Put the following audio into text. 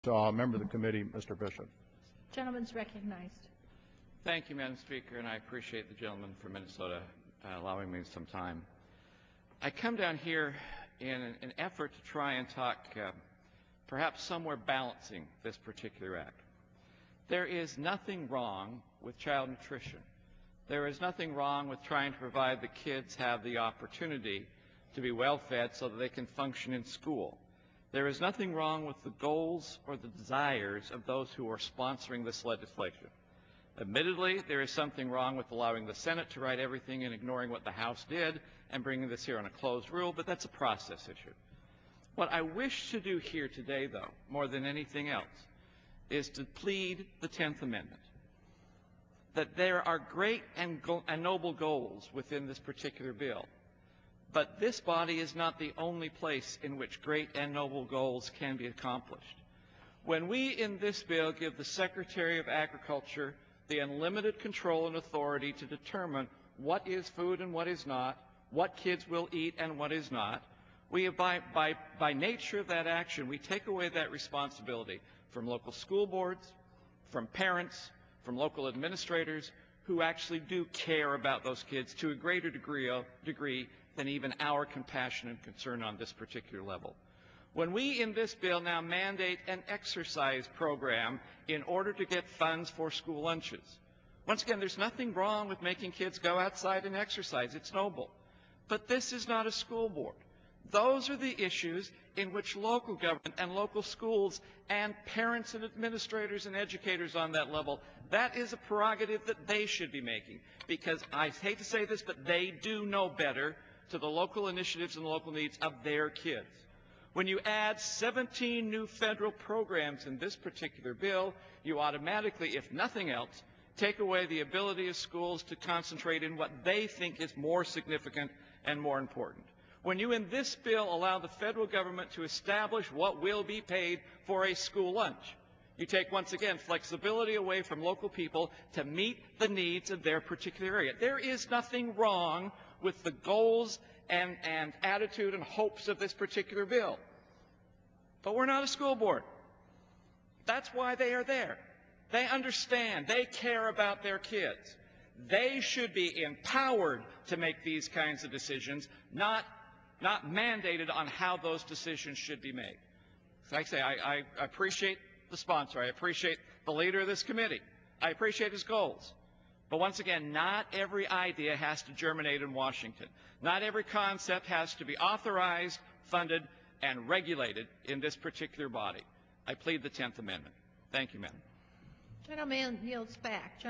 Member of the committee, Mr. Bishop. Gentleman's recognized. Thank you, Madam Speaker, and I appreciate the gentleman from Minnesota allowing me some time. I come down here in an effort to try and talk perhaps somewhere balancing this particular act. There is nothing wrong with child nutrition. There is nothing wrong with trying to provide the kids have the opportunity to be well fed so that they can function in school. There is nothing wrong with the goals or the desires of those who are sponsoring this legislation. Admittedly, there is something wrong with allowing the Senate to write everything and ignoring what the House did and bringing this here on a closed rule, but that's a process issue. What I wish to do here today, though, more than anything else, is to plead the 10th Amendment, that there are great and noble goals within this particular bill, but this body is not the only place in which great and noble goals can be accomplished. When we in this bill give the Secretary of Agriculture the unlimited control and authority to determine what is food and what is not, what kids will eat and what is not, we, by nature of that action, we take away that responsibility from local school boards, from parents, from local administrators who actually do care about those kids to a greater degree than even our compassion and concern on this particular level. When we in this bill now mandate an exercise program in order to get funds for school lunches, once again, there's nothing wrong with making kids go outside and exercise. It's noble. But this is not a school board. Those are the issues in which local government and local schools and parents and administrators and educators on that level, that is a prerogative that they should be making. Because I hate to say this, but they do know better to the local initiatives and local needs of their kids. When you add 17 new federal programs in this particular bill, you automatically, if nothing else, take away the ability of schools to concentrate in what they think is more significant and more important. When you in this bill allow the federal government to establish what will be paid for a school lunch, you take, once again, flexibility away from local people to meet the needs of their particular area. There is nothing wrong with the goals and attitude and hopes of this particular bill. But we're not a school board. That's why they are there. They understand. They care about their kids. They should be empowered to make these kinds of decisions, not mandated on how those decisions should be made. Like I say, I appreciate the sponsor. I appreciate the leader of this committee. I appreciate his goals. But once again, not every idea has to germinate in Washington. Not every concept has to be authorized, funded, and regulated in this particular body. I plead the 10th Amendment. Thank you, Madam. Gentleman yields back.